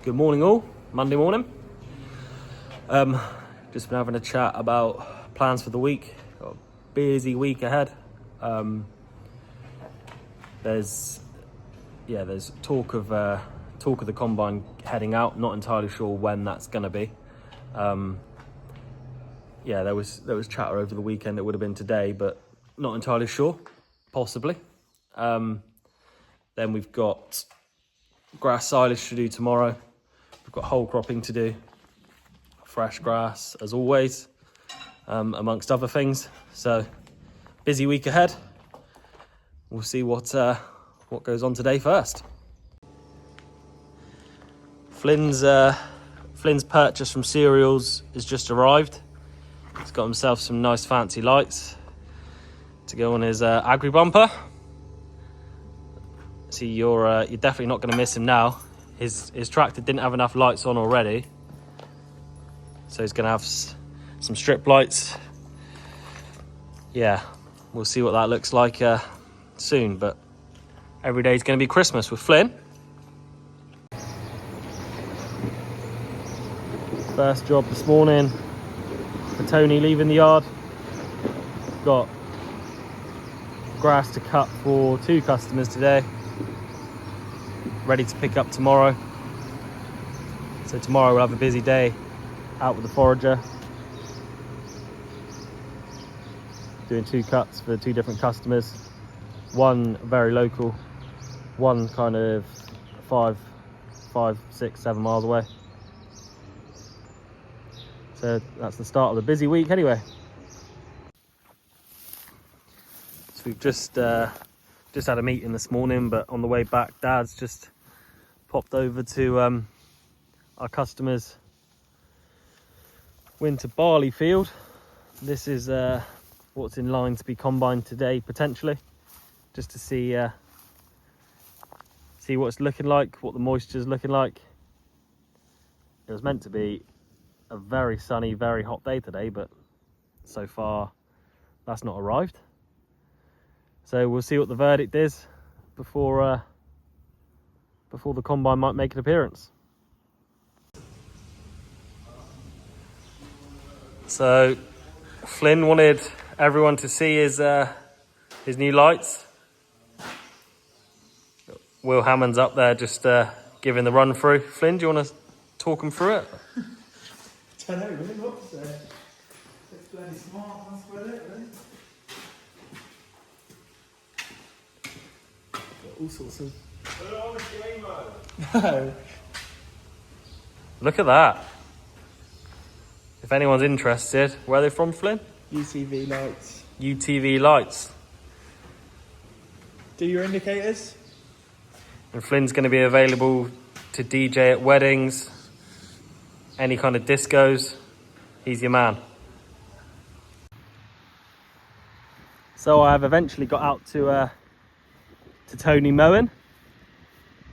Good morning all, Monday morning. Just been having a chat about plans for the week. Got a busy week ahead. There's talk of the combine heading out. Not entirely sure when that's going to be. There was chatter over the weekend. It would have been today, but not entirely sure. Possibly. Then we've got grass silage to do tomorrow. We've got whole cropping to do. Fresh grass, as always, amongst other things. So, busy week ahead. We'll see what goes on today first. Flyn's purchase from Cereals has just arrived. He's got himself some nice fancy lights to go on his agri bumper. See, you're definitely not going to miss him now. His tractor didn't have enough lights on already, so he's going to have some strip lights. Yeah, we'll see what that looks like soon, but every day is going to be Christmas with Flyn. First job this morning for Tony leaving the yard. Got grass to cut for 2 customers today. Ready to pick up tomorrow. So tomorrow we'll have a busy day out with the forager, doing 2 cuts for 2 different customers. One very local, one kind of 5, 6, 7 miles away. So that's the start of the busy week anyway. So we've just had a meeting this morning, but on the way back, Dad's just popped over to our customers' winter barley field. This is what's in line to be combined today, potentially, just to see what it's looking like, what the moisture's looking like. It was meant to be a very sunny, very hot day today, but so far that's not arrived. So we'll see what the verdict is before the combine might make an appearance. So Flyn wanted everyone to see his new lights. Will Hammond's up there just giving the run through. Flyn, do you want to talk him through it? I don't know, really. What's it's bloody smart. That's about it, really. Got all sorts of. No. Look at that. If anyone's interested, where are they from, Flyn? UTV lights. UTV lights. Do your indicators. And Flyn's going to be available to DJ at weddings, any kind of discos. He's your man. So I've eventually got out to Tony Mowing,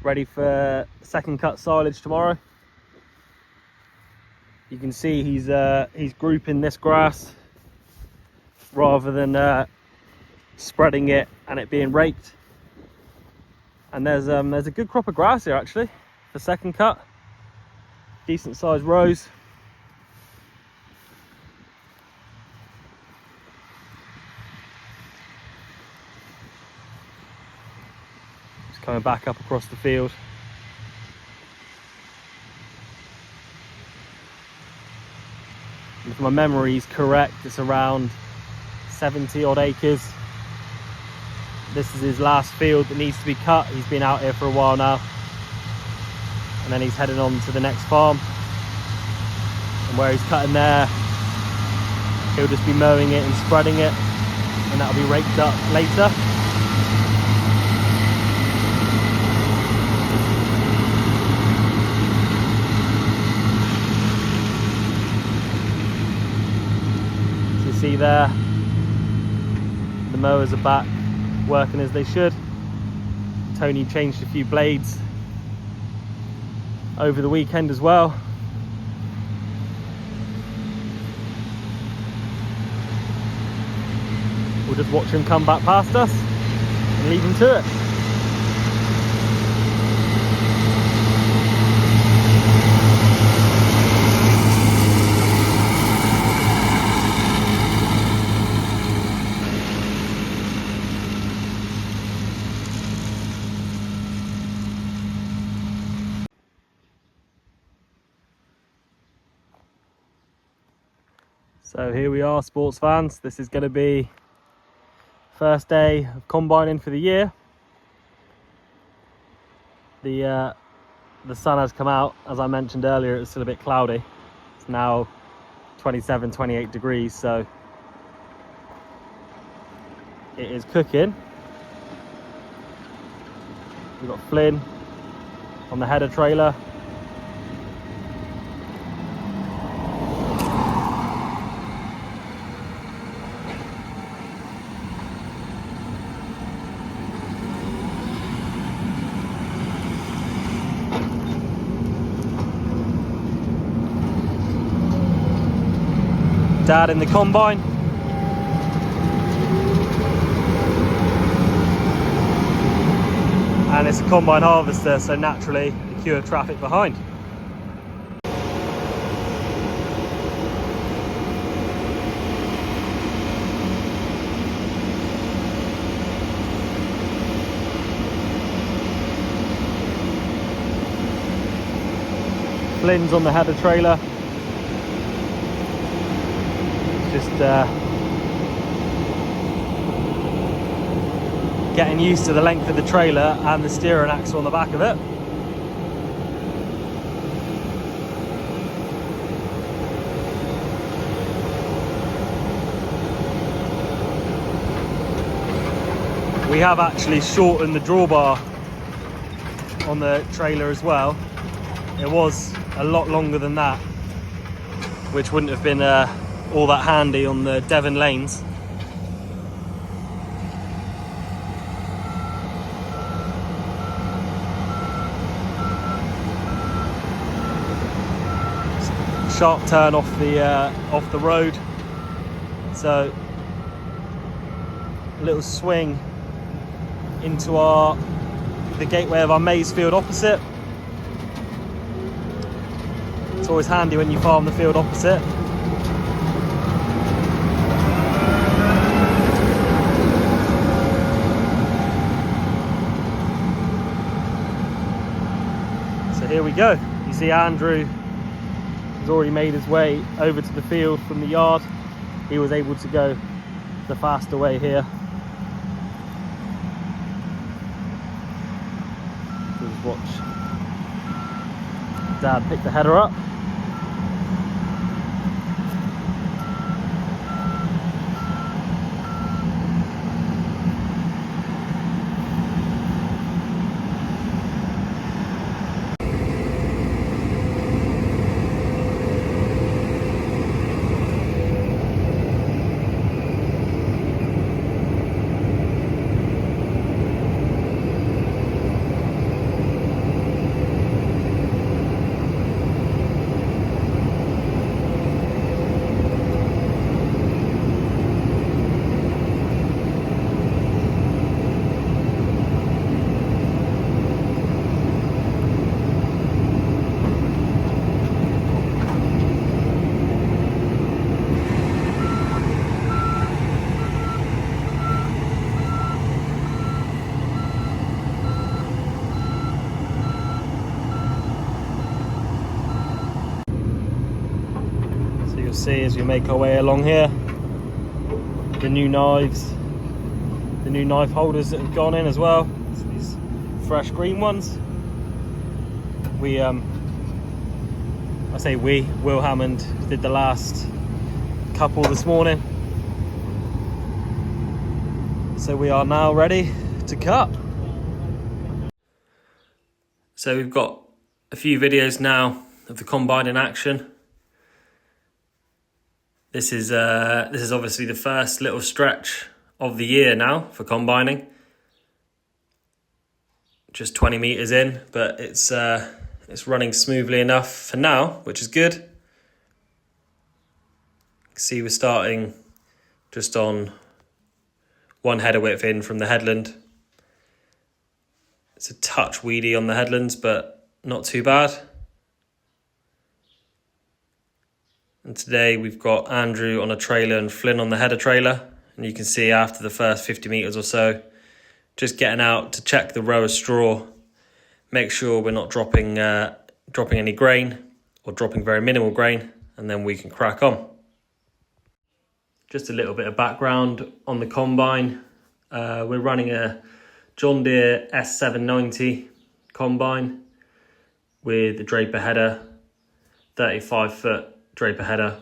ready for second cut silage tomorrow. You can see he's grouping this grass rather than spreading it and it being raked. And there's a good crop of grass here actually for second cut. Decent sized rows. Just coming back up across the field. If my memory is correct, it's around 70 odd acres. This is his last field that needs to be cut. He's been out here for a while now. And then he's heading on to the next farm. And where he's cutting there, he'll just be mowing it and spreading it. And that'll be raked up later. So you see there, the mowers are back, working as they should. Tony changed a few blades over the weekend as well. We'll just watch him come back past us and leave him to it. So here we are, sports fans. This is going to be first day of combining for the year. The sun has come out. As I mentioned earlier, it was still a bit cloudy. It's now 27, 28 degrees, so it is cooking. We've got Flyn on the header trailer. Dad in the combine. And it's a combine harvester, so naturally the queue of traffic behind. Flyn's on the header trailer. Just getting used to the length of the trailer and the steering axle on the back of it. We have actually shortened the drawbar on the trailer as well. It was a lot longer than that, which wouldn't have been all that handy on the Devon lanes. Sharp turn off the road, so a little swing into the gateway of our maize field opposite. It's always handy when you farm the field opposite. So here we go. You see Andrew has already made his way over to the field from the yard. He was able to go the faster way here. So just watch Dad pick the header up. See as we make our way along here, the new knives, the new knife holders that have gone in as well. So these fresh green ones. Will Hammond did the last couple this morning. So we are now ready to cut. So we've got a few videos now of the combine in action. This is obviously the first little stretch of the year now for combining. Just 20 meters in, but it's running smoothly enough for now, which is good. You can see we're starting just on one header width in from the headland. It's a touch weedy on the headlands, but not too bad. And today we've got Andrew on a trailer and Flyn on the header trailer. And you can see after the first 50 meters or so, just getting out to check the row of straw, make sure we're not dropping any grain or dropping very minimal grain, and then we can crack on. just a little bit of background on the combine. We're running a John Deere S790 combine with a Draper header, 35-foot Draper header,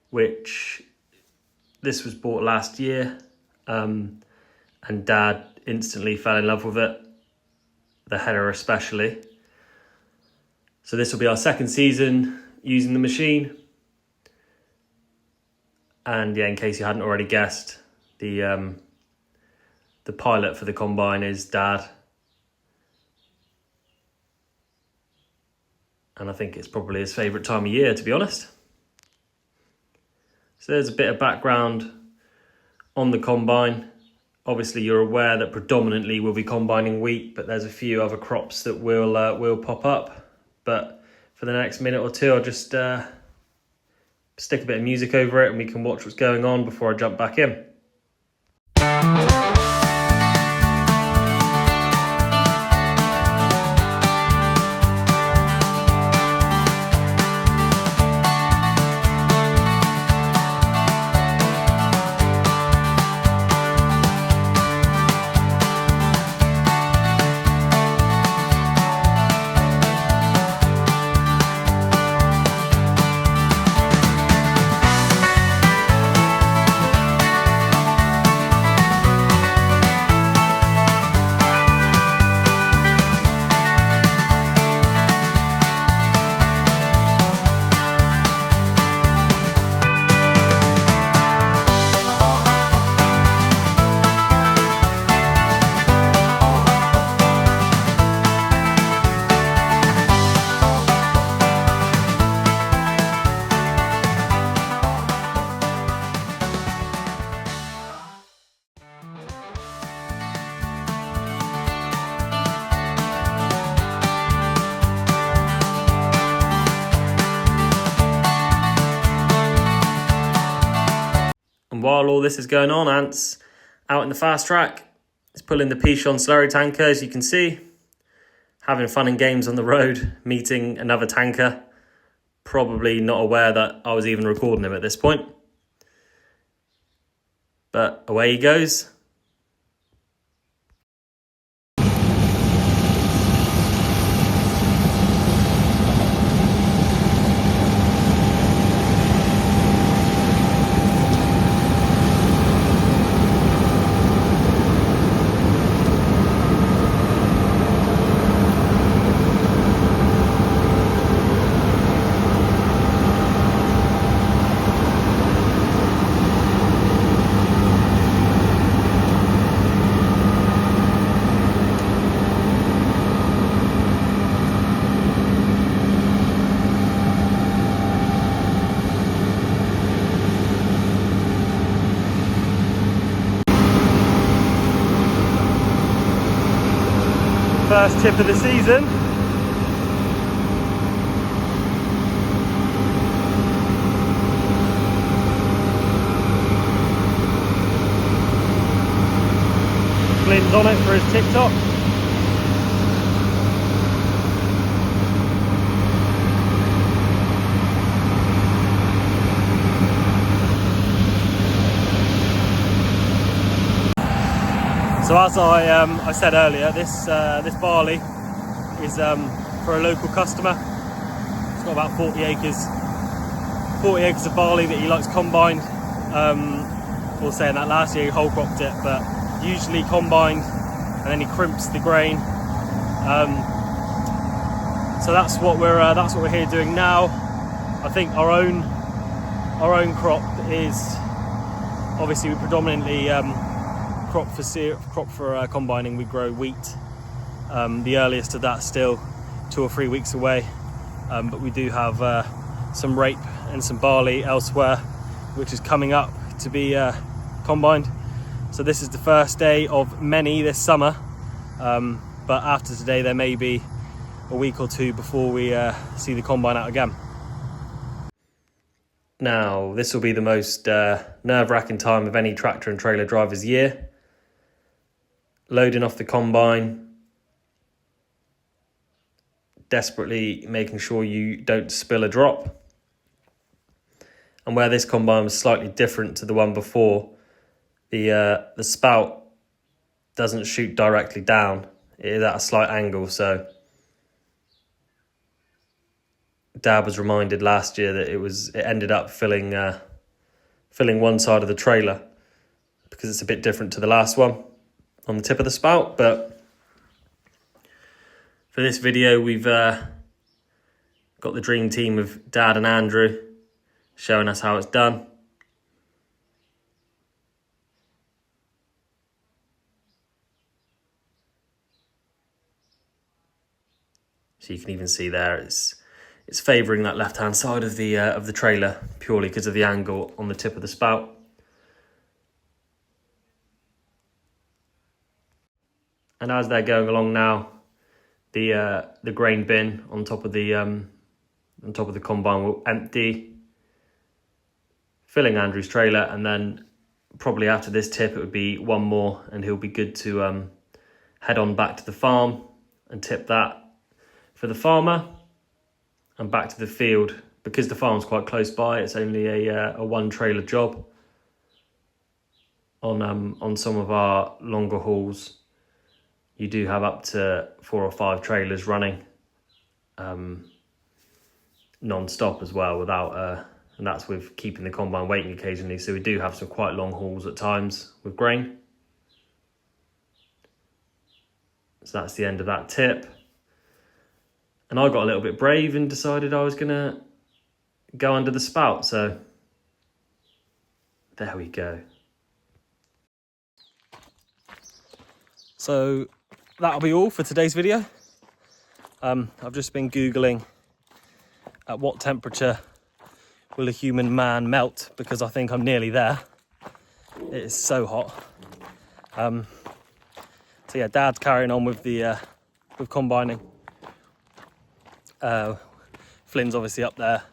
which this was bought last year, and Dad instantly fell in love with it, the header especially. So this will be our second season using the machine. And yeah, in case you hadn't already guessed, the pilot for the combine is Dad. And I think it's probably his favourite time of year, to be honest. So there's a bit of background on the combine. Obviously, you're aware that predominantly we'll be combining wheat, but there's a few other crops that will pop up. But for the next minute or two, I'll just stick a bit of music over it and we can watch what's going on before I jump back in. And while all this is going on, Ant's out in the fast track. He's pulling the Pichon slurry tanker, as you can see. Having fun and games on the road, meeting another tanker. Probably not aware that I was even recording him at this point. But away he goes. First tip of the season. Flyn's on it for his TikTok. So as I said earlier, this barley is for a local customer. He's got about 40 acres of barley that he likes combined. We'll say that last year he whole cropped it, but usually combined, and then he crimps the grain. So that's what we're here doing now. I think our own crop is obviously we predominantly crop for combining. We grow wheat. The earliest of that still 2 or 3 weeks away, but we do have some rape and some barley elsewhere, which is coming up to be combined. So this is the first day of many this summer, but after today there may be a week or two before we see the combine out again. Now this will be the most nerve-wracking time of any tractor and trailer driver's year. Loading off the combine, desperately making sure you don't spill a drop. And where this combine was slightly different to the one before, the spout doesn't shoot directly down. It is at a slight angle, so Dad was reminded last year that it ended up filling one side of the trailer because it's a bit different to the last one on the tip of the spout. But for this video, we've got the dream team of Dad and Andrew showing us how it's done. So you can even see there it's favouring that left-hand side of the trailer purely because of the angle on the tip of the spout. And as they're going along now, the grain bin on top of the combine will empty, filling Andrew's trailer, and then probably after this tip it would be one more, and he'll be good to head on back to the farm and tip that for the farmer and back to the field. Because the farm's quite close by, it's only a one trailer job. On some of our longer hauls, you do have up to 4 or 5 trailers running non-stop as well, and that's with keeping the combine waiting occasionally. So we do have some quite long hauls at times with grain. So that's the end of that tip. And I got a little bit brave and decided I was going to go under the spout. So there we go. So that'll be all for today's video. I've just been Googling at what temperature will a human man melt, because I think I'm nearly there. It is so hot. So yeah, Dad's carrying on with with combining. Flyn's obviously up there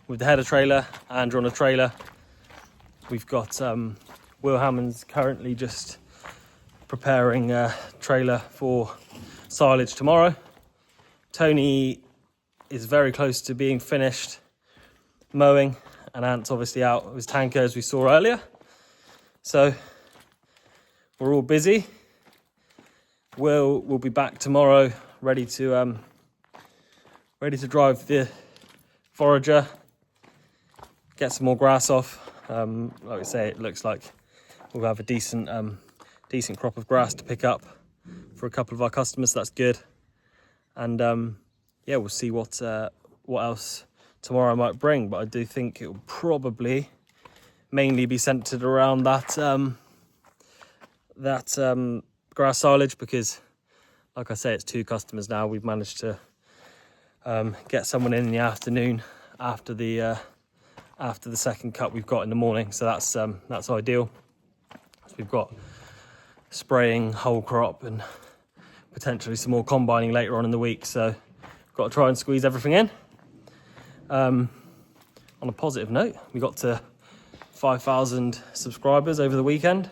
with the header trailer, Andrew on a trailer. We've got Will Hammond's currently just preparing a trailer for silage tomorrow. Tony is very close to being finished mowing, and Ant's obviously out of his tanker as we saw earlier. So we're all busy. We'll be back tomorrow ready to drive the forager, get some more grass off. Like I say, it looks like we'll have a decent crop of grass to pick up for a couple of our customers, so that's good. And yeah, we'll see what else tomorrow might bring, but I do think it will probably mainly be centered around that grass silage, because like I say, it's 2 customers now. We've managed to get someone in the afternoon after the second cut we've got in the morning, so that's ideal. So we've got spraying whole crop and potentially some more combining later on in the week, so got to try and squeeze everything in. On a positive note, we got to 5,000 subscribers over the weekend,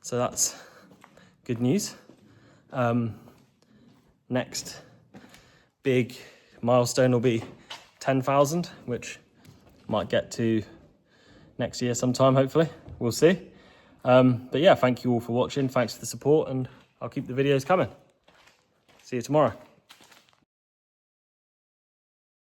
so that's good news. Next big milestone will be 10,000, which might get to next year sometime, hopefully. We'll see. But yeah, thank you all for watching. Thanks for the support, and I'll keep the videos coming. See you tomorrow.